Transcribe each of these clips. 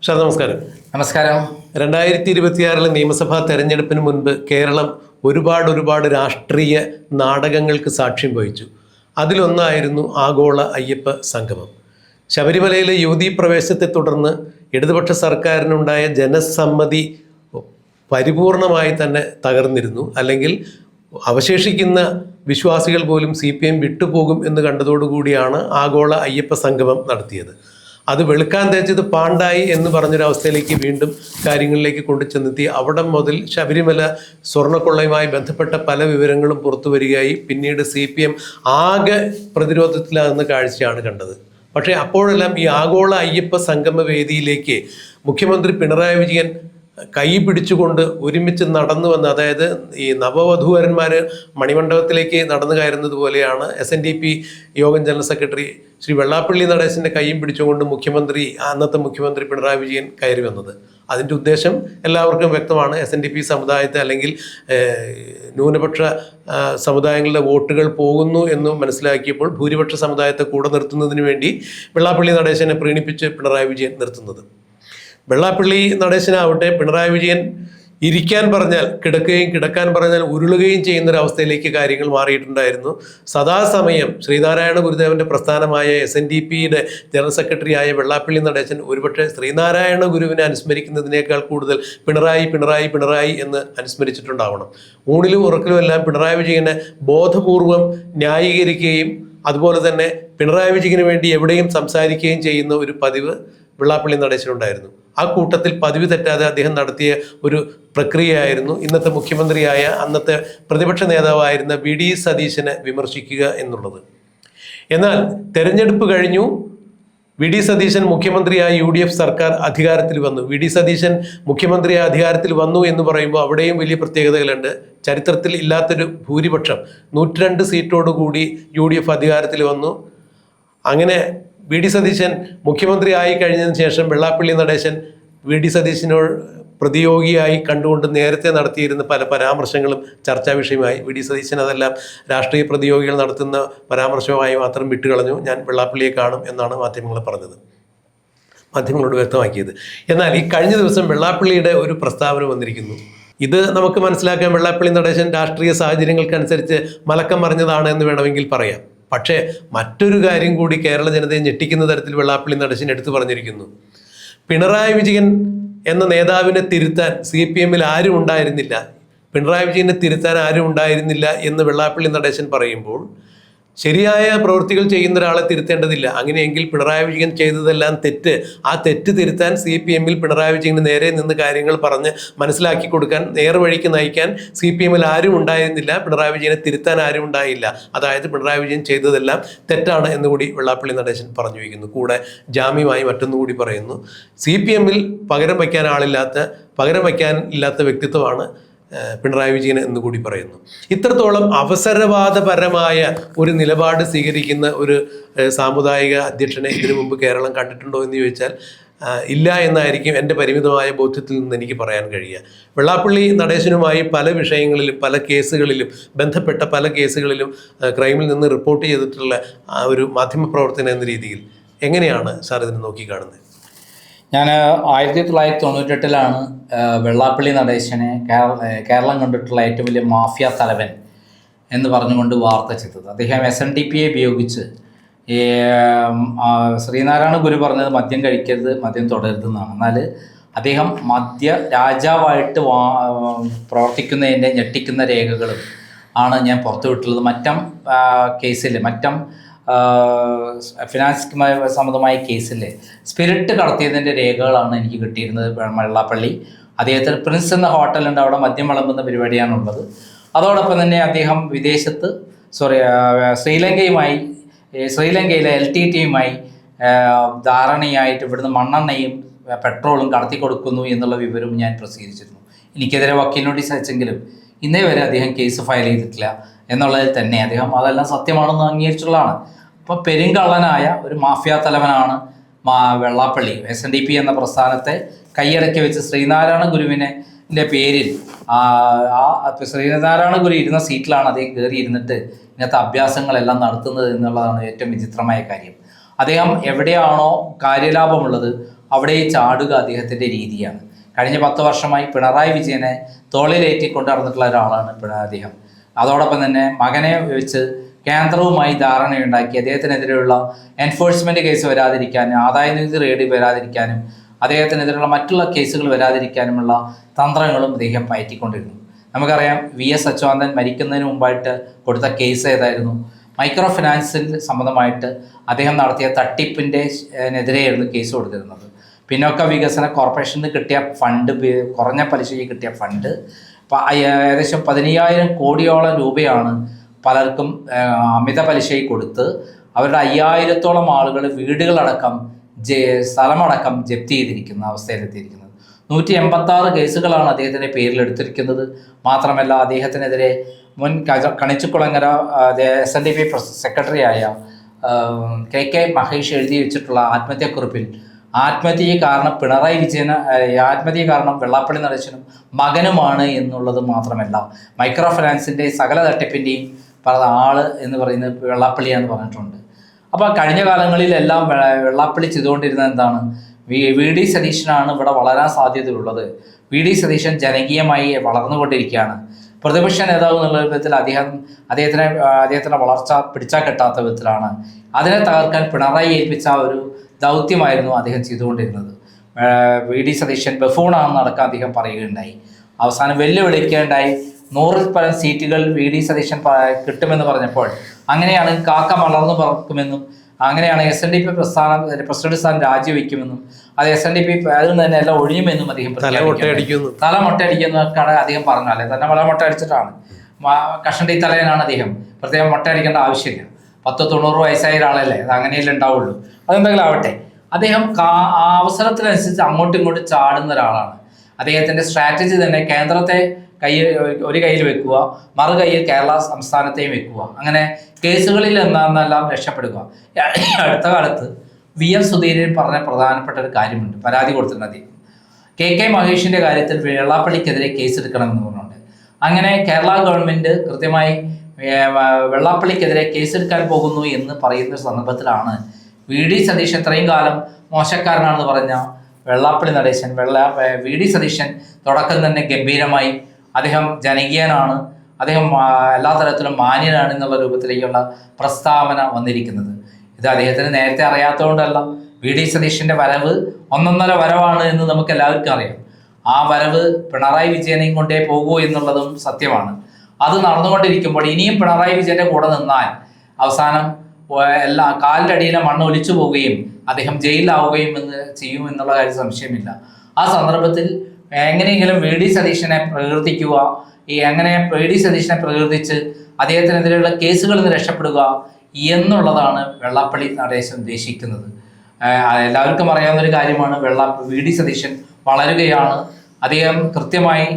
Sir നമസ്കാരം. നമസ്കാരം. 2026 നിയമസഭാ തെരഞ്ഞെടുപ്പിന് മുൻപ് കേരളം ഒരുപാട് രാഷ്ട്രീയ നാടകങ്ങൾക്ക് സാക്ഷ്യം വഹിച്ചു. അതിലൊന്നായിരുന്നു ആഗോള അയ്യപ്പ സംഗമം. ശബരിമലയിലെ യുവതീ പ്രവേശത്തെ തുടർന്ന് ഇടതുപക്ഷ സർക്കാരിനുണ്ടായ ജനസമ്മതി പരിപൂർണമായി തന്നെ തകർന്നിരുന്നു. അല്ലെങ്കിൽ അവശേഷിക്കുന്ന വിശ്വാസികൾ പോലും CPM വിട്ടുപോകും എന്ന് കണ്ടതോടുകൂടിയാണ് ആഗോള അയ്യപ്പ സംഗമം നടത്തിയത്. അത് വെളുക്കാൻ തേച്ചത് പാണ്ടായി എന്ന് പറഞ്ഞൊരവസ്ഥയിലേക്ക് വീണ്ടും കാര്യങ്ങളിലേക്ക് കൊണ്ടുചെന്നെത്തി. അവിടെ മുതൽ ശബരിമല സ്വർണ്ണക്കൊള്ളയുമായി ബന്ധപ്പെട്ട പല വിവരങ്ങളും പുറത്തു വരികയായി. പിന്നീട് CPM ആകെ പ്രതിരോധത്തിലാകുന്ന കാഴ്ചയാണ് കണ്ടത്. പക്ഷേ അപ്പോഴെല്ലാം ഈ ആഗോള അയ്യപ്പ സംഗമ വേദിയിലേക്ക് മുഖ്യമന്ത്രി പിണറായി വിജയൻ കൈ പിടിച്ചുകൊണ്ട് ഒരുമിച്ച് നടന്നു വന്ന്, അതായത് ഈ നവവധൂവരന്മാർ മണിമണ്ഡപത്തിലേക്ക് നടന്നു കയറുന്നത് പോലെയാണ് SNDP യോഗം ജനറൽ സെക്രട്ടറി ശ്രീ വെള്ളാപ്പള്ളി നടേശൻ്റെ കൈയും പിടിച്ചുകൊണ്ട് അന്നത്തെ മുഖ്യമന്ത്രി പിണറായി വിജയൻ കയറി വന്നത്. അതിൻ്റെ ഉദ്ദേശം എല്ലാവർക്കും വ്യക്തമാണ്. SNDP സമുദായത്തെ അല്ലെങ്കിൽ ന്യൂനപക്ഷ സമുദായങ്ങളുടെ വോട്ടുകൾ പോകുന്നു എന്ന് മനസ്സിലാക്കിയപ്പോൾ ഭൂരിപക്ഷ സമുദായത്തെ കൂടെ നിർത്തുന്നതിന് വേണ്ടി വെള്ളാപ്പള്ളി നടേശനെ പ്രീണിപ്പിച്ച് പിണറായി വിജയൻ നിർത്തുന്നത്. വെള്ളാപ്പള്ളി നടേശനാവട്ടെ പിണറായി വിജയൻ ഇരിക്കാൻ പറഞ്ഞാൽ കിടക്കുകയും കിടക്കാൻ പറഞ്ഞാൽ ഉരുളുകയും ചെയ്യുന്നൊരവസ്ഥയിലേക്ക് കാര്യങ്ങൾ മാറിയിട്ടുണ്ടായിരുന്നു. സദാസമയം ശ്രീനാരായണ ഗുരുദേവൻ്റെ പ്രസ്ഥാനമായ SNDPയുടെ ജനറൽ സെക്രട്ടറിയായ വെള്ളാപ്പള്ളി നടേശൻ ഒരുപക്ഷെ ശ്രീനാരായണ ഗുരുവിനെ അനുസ്മരിക്കുന്നതിനേക്കാൾ കൂടുതൽ പിണറായി എന്ന് അനുസ്മരിച്ചിട്ടുണ്ടാവണം. ഊണിലും ഉറക്കിലും എല്ലാം പിണറായി വിജയനെ ബോധപൂർവം ന്യായീകരിക്കുകയും അതുപോലെ തന്നെ പിണറായി വിജയന് വേണ്ടി എവിടെയും സംസാരിക്കുകയും ചെയ്യുന്ന ഒരു പതിവ് വെള്ളാപ്പള്ളി നടേശനുണ്ടായിരുന്നു. ആ കൂട്ടത്തിൽ പതിവ് തെറ്റാതെ അദ്ദേഹം നടത്തിയ ഒരു പ്രക്രിയയായിരുന്നു ഇന്നത്തെ മുഖ്യമന്ത്രിയായ അന്നത്തെ പ്രതിപക്ഷ നേതാവായിരുന്ന VD സതീശനെ വിമർശിക്കുക എന്നുള്ളത്. എന്നാൽ തെരഞ്ഞെടുപ്പ് കഴിഞ്ഞു. VD സതീശൻ മുഖ്യമന്ത്രിയായ UDF സർക്കാർ അധികാരത്തിൽ വന്നു. VD സതീശൻ മുഖ്യമന്ത്രിയായ അധികാരത്തിൽ വന്നു എന്ന് പറയുമ്പോൾ അവിടെയും വലിയ പ്രത്യേകതകളുണ്ട്. ചരിത്രത്തിൽ ഇല്ലാത്തൊരു ഭൂരിപക്ഷം 102 സീറ്റോടുകൂടി UDF അധികാരത്തിൽ വന്നു. അങ്ങനെ VD സതീശൻ മുഖ്യമന്ത്രി ആയി കഴിഞ്ഞതിന് ശേഷം വെള്ളാപ്പള്ളി നടേശൻ VD സതീശനോട് പ്രതിയോഗിയായി കണ്ടുകൊണ്ട് നേരത്തെ നടത്തിയിരുന്ന പല പരാമർശങ്ങളും ചർച്ചാ വിഷയമായി. VD സതീശൻ അതെല്ലാം രാഷ്ട്രീയ പ്രതിയോഗികൾ നടത്തുന്ന പരാമർശമായി മാത്രം വിട്ടുകളഞ്ഞു. ഞാൻ വെള്ളാപ്പള്ളിയെ കാണും എന്നാണ് മാധ്യമങ്ങളോട് വ്യക്തമാക്കിയത്. എന്നാൽ ഈ കഴിഞ്ഞ ദിവസം വെള്ളാപ്പള്ളിയുടെ ഒരു പ്രസ്താവന വന്നിരിക്കുന്നു. ഇത് നമുക്ക് മനസ്സിലാക്കാൻ വെള്ളാപ്പള്ളി നടേശൻ രാഷ്ട്രീയ സാഹചര്യങ്ങൾക്കനുസരിച്ച് മലക്കം മറിഞ്ഞതാണ് എന്ന് വേണമെങ്കിൽ പറയാം. പക്ഷേ മറ്റൊരു കാര്യം കൂടി കേരള ജനതയെ ഞെട്ടിക്കുന്ന തരത്തിൽ വെള്ളാപ്പള്ളി നടേശൻ എടുത്തു പറഞ്ഞിരിക്കുന്നു. പിണറായി വിജയൻ എന്ന നേതാവിനെ തിരുത്താൻ CPMൽ ആരും ഉണ്ടായിരുന്നില്ല, പിണറായി വിജയനെ തിരുത്താൻ ആരും ഉണ്ടായിരുന്നില്ല എന്ന് വെള്ളാപ്പള്ളി നടേശൻ പറയുമ്പോൾ ശരിയായ പ്രവൃത്തികൾ ചെയ്യുന്ന ഒരാളെ തിരുത്തേണ്ടതില്ല. അങ്ങനെയെങ്കിൽ പിണറായി വിജയൻ ചെയ്തതെല്ലാം തെറ്റ്. ആ തെറ്റ് തിരുത്താൻ CPMൽ പിണറായി വിജയന് നേരെ നിന്ന് കാര്യങ്ങൾ പറഞ്ഞ് മനസ്സിലാക്കി കൊടുക്കാൻ, നേർവഴിക്ക് നയിക്കാൻ CPMൽ ആരും ഉണ്ടായിരുന്നില്ല, പിണറായി വിജയനെ തിരുത്താൻ ആരും ഉണ്ടായില്ല. അതായത് പിണറായി വിജയൻ ചെയ്തതെല്ലാം തെറ്റാണ് എന്നുകൂടി വെള്ളാപ്പള്ളി നടേശൻ പറഞ്ഞു വയ്ക്കുന്നു. കൂടെ ജാമ്യമായി മറ്റൊന്നുകൂടി പറയുന്നു. CPMൽ പകരം വയ്ക്കാനില്ലാത്ത വ്യക്തിത്വമാണ് പിണറായി വിജയൻ എന്നുകൂടി പറയുന്നു. ഇത്രത്തോളം അവസരവാദപരമായ ഒരു നിലപാട് സ്വീകരിക്കുന്ന ഒരു സാമുദായിക അധ്യക്ഷനെ ഇതിനു മുമ്പ് കേരളം കണ്ടിട്ടുണ്ടോ എന്ന് ചോദിച്ചാൽ ഇല്ല എന്നായിരിക്കും എൻ്റെ പരിമിതമായ ബോധ്യത്തിൽ നിന്ന് എനിക്ക് പറയാൻ കഴിയുക. വെള്ളാപ്പള്ളി നടേശനുമായി പല വിഷയങ്ങളിലും ബന്ധപ്പെട്ട പല കേസുകളിലും ക്രൈമിൽ നിന്ന് റിപ്പോർട്ട് ചെയ്തിട്ടുള്ള ഒരു മാധ്യമപ്രവർത്തനം എന്ന രീതിയിൽ എങ്ങനെയാണ് സാർ ഇതിനെ നോക്കിക്കാണുന്നത്? ഞാൻ 1998 വെള്ളാപ്പള്ളി നടേശനെ കേരളം കണ്ടിട്ടുള്ള ഏറ്റവും വലിയ മാഫിയ തലവൻ എന്ന് പറഞ്ഞുകൊണ്ട് വാർത്ത ചെയ്തത്. അദ്ദേഹം SNDPയെ ഉപയോഗിച്ച് ശ്രീനാരായണ ഗുരു പറഞ്ഞത് മദ്യം കഴിക്കരുത്, മദ്യം തുടരുതെന്നാണ്. എന്നാൽ അദ്ദേഹം മദ്യ രാജാവായിട്ട് പ്രവർത്തിക്കുന്നതിൻ്റെ ഞെട്ടിക്കുന്ന രേഖകളും ആണ് ഞാൻ പുറത്തുവിട്ടുള്ളത്. മറ്റം ഫിനാൻസ് സംബന്ധമായ കേസിൽ സ്പിരിറ്റ് കടത്തിയതിൻ്റെ രേഖകളാണ് എനിക്ക് കിട്ടിയിരുന്നത്. വെള്ളാപ്പള്ളി അദ്ദേഹത്തിന് പ്രിൻസ് എന്ന ഹോട്ടലുണ്ട്, അവിടെ മദ്യം വിളമ്പുന്ന പരിപാടിയാണുള്ളത്. അതോടൊപ്പം തന്നെ അദ്ദേഹം ശ്രീലങ്കയിലെ LTTയുമായി ധാരണയായിട്ട് ഇവിടുന്ന് മണ്ണെണ്ണയും പെട്രോളും കടത്തി കൊടുക്കുന്നു എന്നുള്ള വിവരവും ഞാൻ പ്രസിദ്ധീകരിച്ചിരുന്നു. എനിക്കെതിരെ വക്കീൽ നോട്ടീസ് അയച്ചെങ്കിലും ഇന്നേ വരെ അദ്ദേഹം കേസ് ഫയൽ ചെയ്തിട്ടില്ല എന്നുള്ളതിൽ തന്നെ അദ്ദേഹം അതെല്ലാം സത്യമാണെന്ന് അംഗീകരിച്ചുള്ളതാണ്. അപ്പോൾ പെരുങ്കള്ളനായ ഒരു മാഫിയ തലവനാണ് വെള്ളാപ്പള്ളി. SNDP എന്ന പ്രസ്ഥാനത്തെ കൈയടക്കി വെച്ച് ശ്രീനാരായണ ഗുരുവിൻ്റെ പേരിൽ ശ്രീനാരായണ ഗുരു ഇരുന്ന സീറ്റിലാണ് അദ്ദേഹം കയറി ഇരുന്നിട്ട് ഇങ്ങനത്തെ അഭ്യാസങ്ങളെല്ലാം നടത്തുന്നത് എന്നുള്ളതാണ് ഏറ്റവും വിചിത്രമായ കാര്യം. അദ്ദേഹം എവിടെയാണോ കാര്യലാഭമുള്ളത് അവിടെ ചാടുക അദ്ദേഹത്തിൻ്റെ രീതിയാണ്. കഴിഞ്ഞ 10 വർഷമായി പിണറായി വിജയനെ തോളിലേറ്റിക്കൊണ്ട് നടന്നിട്ടുള്ള ഒരാളാണ് അദ്ദേഹം. അതോടൊപ്പം തന്നെ മകനെ വെച്ച് കേന്ദ്രവുമായി ധാരണയുണ്ടാക്കി അദ്ദേഹത്തിനെതിരെയുള്ള എൻഫോഴ്സ്മെൻറ്റ് കേസ് വരാതിരിക്കാനും ആദായനികുതി റെയ്ഡ് വരാതിരിക്കാനും അദ്ദേഹത്തിനെതിരെയുള്ള മറ്റുള്ള കേസുകൾ വരാതിരിക്കാനുമുള്ള തന്ത്രങ്ങളും അദ്ദേഹം പയറ്റിക്കൊണ്ടിരുന്നു. നമുക്കറിയാം VS അച്യുതാനന്ദൻ മരിക്കുന്നതിന് മുമ്പായിട്ട് കൊടുത്ത കേസ് ഏതായിരുന്നു? മൈക്രോ ഫിനാൻസിൽ സംബന്ധമായിട്ട് അദ്ദേഹം നടത്തിയ തട്ടിപ്പിൻ്റെതിരെയായിരുന്നു കേസ് കൊടുത്തിരുന്നത്. പിന്നോക്ക വികസന കോർപ്പറേഷന് കിട്ടിയ ഫണ്ട്, കുറഞ്ഞ പലിശയ്ക്ക് കിട്ടിയ ഫണ്ട് ഏകദേശം 15,000 കോടിയോളം രൂപയാണ് പലർക്കും അമിത പലിശയിൽ കൊടുത്ത് അവരുടെ 5,000-ഓളം ആളുകൾ വീടുകളടക്കം സ്ഥലമടക്കം ജപ്തി ചെയ്തിരിക്കുന്ന അവസ്ഥയിലെത്തിയിരിക്കുന്നത്. 186 കേസുകളാണ് അദ്ദേഹത്തിൻ്റെ പേരിൽ എടുത്തിരിക്കുന്നത്. മാത്രമല്ല അദ്ദേഹത്തിനെതിരെ മുൻ കണിച്ചുകുളങ്ങര SNDP സെക്രട്ടറിയായ KK മഹേഷ് എഴുതി വെച്ചിട്ടുള്ള ആത്മഹത്യാക്കുറിപ്പിൽ ആത്മഹത്യയെ കാരണം പിണറായി വിജയന്, ആത്മഹത്യയെ കാരണം വെള്ളാപ്പള്ളി നടേശനും മകനുമാണ് എന്നുള്ളത് മാത്രമല്ല, മൈക്രോ ഫിനാൻസിൻ്റെ സകല തട്ടിപ്പിൻ്റെയും ആള് എന്ന് പറയുന്നത് വെള്ളാപ്പള്ളിയാന്ന് പറഞ്ഞിട്ടുണ്ട്. അപ്പോൾ കഴിഞ്ഞ കാലങ്ങളിലെല്ലാം വെള്ളാപ്പള്ളി ചെയ്തുകൊണ്ടിരുന്നത് എന്താണ്? VD സതീശനാണ് ഇവിടെ വളരാൻ സാധ്യതയുള്ളത്. VD സതീശൻ ജനകീയമായി വളർന്നുകൊണ്ടിരിക്കുകയാണ്. പ്രതിപക്ഷ നേതാവ് എന്നുള്ള വിധത്തിൽ അദ്ദേഹത്തിൻ്റെ വളർച്ച പിടിച്ചാൽ കെട്ടാത്ത വിധത്തിലാണ്. അതിനെ തകർക്കാൻ പിണറായി ഏൽപ്പിച്ച ഒരു ദൗത്യമായിരുന്നു അദ്ദേഹം ചെയ്തുകൊണ്ടിരുന്നത്. VD സതീശൻ ബഫൂണാണെന്ന് അടക്കം അദ്ദേഹം പറയുകയുണ്ടായി. അവസാനം വെല്ലുവിളിക്കുകയുണ്ടായി. 100-ൽ പരം സീറ്റുകൾ VD സതീശൻ കിട്ടുമെന്ന് പറഞ്ഞപ്പോൾ അങ്ങനെയാണ് കാക്ക വളർന്നു പറക്കുമെന്നും അങ്ങനെയാണ് SNDP പ്രസിഡന്റ് സ്ഥാനം രാജിവെക്കുമെന്നും അത് SNDP അതിൽ നിന്ന് തന്നെ എല്ലാം ഒഴിയുമെന്നും അദ്ദേഹം തല മൊട്ടയടിക്കുന്ന അദ്ദേഹം പറഞ്ഞു. അല്ലെ തന്നെ മൊട്ട അടിച്ചിട്ടാണ്, കഷണ്ടി തലയനാണ് അദ്ദേഹം. പ്രത്യേകം മൊട്ട അടിക്കേണ്ട ആവശ്യമില്ല. 90 വയസ്സായ ഒരാളല്ലേ, അത് അങ്ങനെയല്ലേ ഉണ്ടാവുള്ളൂ. അതെന്തെങ്കിലും ആവട്ടെ, അദ്ദേഹം അവസരത്തിനനുസരിച്ച് അങ്ങോട്ടും ഇങ്ങോട്ടും ചാടുന്ന ഒരാളാണ്. അദ്ദേഹത്തിൻ്റെ സ്ട്രാറ്റജി തന്നെ കേന്ദ്രത്തെ ഒരു കയ്യിൽ വെക്കുക, മറു കയ്യിൽ കേരള സംസ്ഥാനത്തെയും വെക്കുക, അങ്ങനെ കേസുകളിൽ നിന്നെല്ലാം രക്ഷപ്പെടുക. അടുത്ത കാലത്ത് VM സുധീരൻ പറഞ്ഞ പ്രധാനപ്പെട്ട ഒരു കാര്യമുണ്ട്. പരാതി കൊടുത്തിട്ടുണ്ട് അദ്ദേഹം. KK മഹേഷിൻ്റെ കാര്യത്തിൽ വെള്ളാപ്പള്ളിക്കെതിരെ കേസെടുക്കണമെന്ന് പറഞ്ഞുകൊണ്ട് അങ്ങനെ കേരള ഗവൺമെൻറ് കൃത്യമായി വെള്ളാപ്പള്ളിക്കെതിരെ കേസെടുക്കാൻ പോകുന്നു എന്ന് പറയുന്ന സന്ദർഭത്തിലാണ് VD സതീശൻ ഇത്രയും കാലം മോശക്കാരനാണെന്ന് പറഞ്ഞ വെള്ളാപ്പള്ളി നടേശൻ VD സതീശൻ തുടക്കം തന്നെ ഗംഭീരമായി അദ്ദേഹം ജനകീയനാണ്, അദ്ദേഹം എല്ലാ തരത്തിലും മാന്യനാണ് എന്നുള്ള രൂപത്തിലേക്കുള്ള പ്രസ്താവന വന്നിരിക്കുന്നത്. ഇത് അദ്ദേഹത്തിന് നേരത്തെ അറിയാത്തതുകൊണ്ടല്ല. VD സതീശൻ്റെ വരവ് ഒന്നൊന്നര വരവാണ് എന്ന് നമുക്ക് എല്ലാവർക്കും അറിയാം. ആ വരവ് പിണറായി വിജയനെയും കൊണ്ടേ പോകൂ എന്നുള്ളതും സത്യമാണ്. അത് നടന്നുകൊണ്ടിരിക്കുമ്പോൾ ഇനിയും പിണറായി വിജയൻ്റെ കൂടെ നിന്നാൽ അവസാനം കാലിൻ്റെ അടിയിലെ മണ്ണ് ഒലിച്ചു പോവുകയും അദ്ദേഹം ജയിലിലാവുകയും ചെയ്യുമെന്നുള്ള കാര്യം സംശയമില്ല. ആ സന്ദർഭത്തിൽ എങ്ങനെയെങ്കിലും VD സതീശനെ പ്രകീർത്തിക്കുക, എങ്ങനെ VD സതീശനെ പ്രകീർത്തിച്ച് അദ്ദേഹത്തിനെതിരെയുള്ള കേസുകളിൽ നിന്ന് രക്ഷപ്പെടുക എന്നുള്ളതാണ് വെള്ളാപ്പള്ളി നടേശൻ ഉദ്ദേശിക്കുന്നത്. എല്ലാവർക്കും അറിയാവുന്നൊരു കാര്യമാണ്. VD സതീശൻ വളരുകയാണ്. അദ്ദേഹം കൃത്യമായി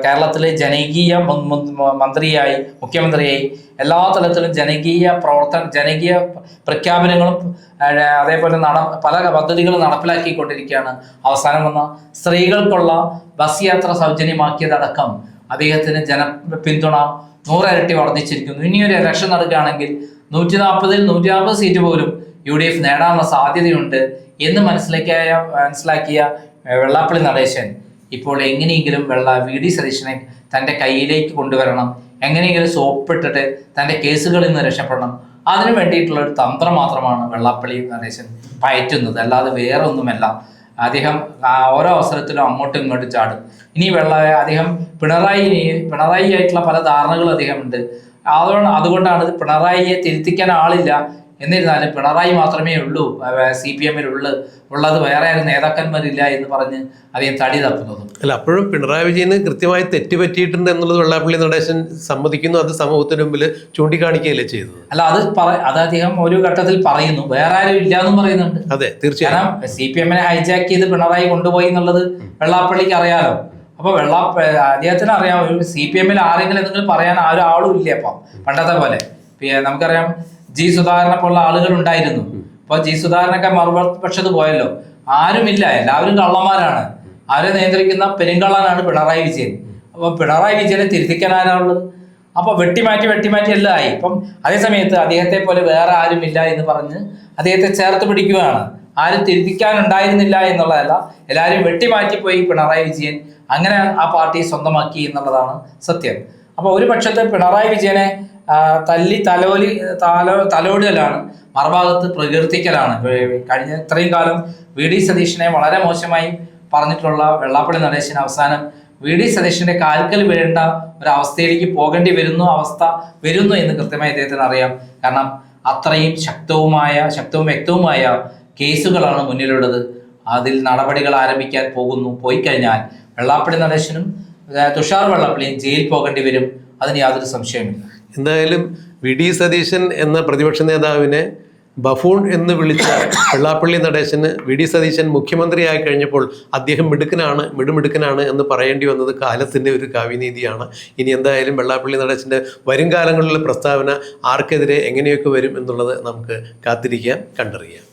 കേരളത്തിലെ ജനകീയ മന്ത്രിയായി, മുഖ്യമന്ത്രിയായി എല്ലാ തലത്തിലും ജനകീയ പ്രഖ്യാപനങ്ങളും അതേപോലെ പല പദ്ധതികളും നടപ്പിലാക്കിക്കൊണ്ടിരിക്കുകയാണ്. അവസാനം വന്ന സ്ത്രീകൾക്കുള്ള ബസ് യാത്ര സൗജന്യമാക്കിയതടക്കം അദ്ദേഹത്തിന് പിന്തുണ 100 ഇരട്ടി വർദ്ധിച്ചിരിക്കുന്നു. ഇനിയൊരു ഇലക്ഷൻ നടക്കുകയാണെങ്കിൽ 140-ൽ 150 സീറ്റ് പോലും UDF നേടാനുള്ള സാധ്യതയുണ്ട് എന്ന് മനസ്സിലാക്കിയ വെള്ളാപ്പള്ളി നടേശൻ ഇപ്പോൾ എങ്ങനെയെങ്കിലും VD സതീശനെ തൻ്റെ കയ്യിലേക്ക് കൊണ്ടുവരണം, എങ്ങനെയെങ്കിലും സോപ്പിട്ടിട്ട് തൻ്റെ കേസുകളിൽ നിന്ന് രക്ഷപ്പെടണം. അതിനു വേണ്ടിയിട്ടുള്ള ഒരു തന്ത്രം മാത്രമാണ് വെള്ളാപ്പള്ളി നടേശൻ പയറ്റുന്നത്, അല്ലാതെ വേറെ ഒന്നുമല്ല. അദ്ദേഹം ഓരോ അവസരത്തിലും അങ്ങോട്ടും ഇങ്ങോട്ടും ചാടും. ഇനി അദ്ദേഹം പിണറായി ആയിട്ടുള്ള പല ധാരണകളും അദ്ദേഹമുണ്ട്. അതുകൊണ്ടാണ് പിണറായിയെ തിരുത്തിക്കാൻ ആളില്ല. എന്നിരുന്നാലും പിണറായി മാത്രമേ ഉള്ളൂ CPM-ൽ ഉള്ളത്, വേറെ ആരും നേതാക്കന്മാരില്ല എന്ന് പറഞ്ഞ് അദ്ദേഹം തടി തപ്പുന്നതും. അല്ല, അപ്പോഴും പിണറായി വിജയന് കൃത്യമായി തെറ്റുപറ്റിയിട്ടുണ്ട് എന്നുള്ളത് വെള്ളാപ്പള്ളി നടേശൻ സമ്മതിക്കുന്നു. അത് സമൂഹത്തിന് മുമ്പിൽ ചൂണ്ടിക്കാണിക്കുകയല്ലേ ചെയ്തത്. അല്ല, അത് അദ്ദേഹം ഒരു ഘട്ടത്തിൽ പറയുന്നു, വേറെ ആരും ഇല്ല എന്നും പറയുന്നുണ്ട്. അതെ, തീർച്ചയായും. CPM-നെ ഹൈജാക്ക് ചെയ്ത് പിണറായി കൊണ്ടുപോയി എന്നുള്ളത് വെള്ളാപ്പള്ളിക്ക് അറിയാലോ. അപ്പൊ അദ്ദേഹത്തിന് അറിയാം, CPM-ൽ ആരെങ്കിലും എന്തെങ്കിലും പറയാൻ ആരും ഇല്ല. അപ്പം പണ്ടത്തെ പോലെ നമുക്കറിയാം G സുധാകരനെ പോലുള്ള ആളുകൾ ഉണ്ടായിരുന്നു. അപ്പോൾ G സുധാകരനൊക്കെ മറുപക്ഷത്ത് പോയല്ലോ. ആരുമില്ല, എല്ലാവരും കള്ളന്മാരാണ്. അവരെ നിയന്ത്രിക്കുന്ന പെരുങ്കള്ളനാണ് പിണറായി വിജയൻ. അപ്പോൾ പിണറായി വിജയനെ തിരുത്തിക്കാൻ ആരാളുള്ളത്? അപ്പോൾ വെട്ടിമാറ്റി എല്ലാം ആയി. അപ്പം അതേ സമയത്ത് അദ്ദേഹത്തെ പോലെ വേറെ ആരുമില്ല എന്ന് പറഞ്ഞ് അദ്ദേഹത്തെ ചേർത്ത് പിടിക്കുകയാണ്. ആരും തിരുത്തിക്കാനുണ്ടായിരുന്നില്ല എന്നുള്ളതല്ല, എല്ലാവരും വെട്ടിമാറ്റിപ്പോയി പിണറായി വിജയൻ അങ്ങനെ ആ പാർട്ടി സ്വന്തമാക്കി എന്നുള്ളതാണ് സത്യം. അപ്പോൾ ഒരു പക്ഷത്ത് പിണറായി വിജയനെ തല്ലി തലോടലാണ്, മറുഭാഗത്ത് പ്രകീർത്തിക്കലാണ്. കഴിഞ്ഞ ഇത്രയും കാലം വി ഡി സതീശനെ വളരെ മോശമായി പറഞ്ഞിട്ടുള്ള വെള്ളാപ്പള്ളി നടേശൻ അവസാനം വി ഡി സതീശന്റെ കാൽക്കൽ വീഴേണ്ട ഒരു അവസ്ഥയിലേക്ക് പോകേണ്ടി വരുന്നു എന്ന് കൃത്യമായി അദ്ദേഹത്തിന് അറിയാം. കാരണം അത്രയും ശക്തവും വ്യക്തവുമായ കേസുകളാണ് മുന്നിലുള്ളത്. അതിൽ നടപടികൾ ആരംഭിക്കാൻ പോയി കഴിഞ്ഞാൽ വെള്ളാപ്പള്ളി നടേശനും തുഷാർ വെള്ളാപ്പള്ളിയും ജയിലിൽ പോകേണ്ടി വരും, അതിന് യാതൊരു സംശയമില്ല. എന്തായാലും വി ഡി സതീശൻ എന്ന പ്രതിപക്ഷ നേതാവിനെ ബഫൂൺ എന്ന് വിളിച്ച വെള്ളാപ്പള്ളി നടേശന് വി ഡി സതീശൻ മുഖ്യമന്ത്രിയായി കഴിഞ്ഞപ്പോൾ അദ്ദേഹം മിടുമിടുക്കനാണ് എന്ന് പറയേണ്ടി വന്നത് കാലത്തിൻ്റെ ഒരു കാവ്യനീതിയാണ്. ഇനി എന്തായാലും വെള്ളാപ്പള്ളി നടേശൻ്റെ വരും കാലങ്ങളിലെ പ്രസ്താവന ആർക്കെതിരെ എങ്ങനെയൊക്കെ വരും എന്നുള്ളത് നമുക്ക് കാത്തിരിക്കാം, കണ്ടറിയാം.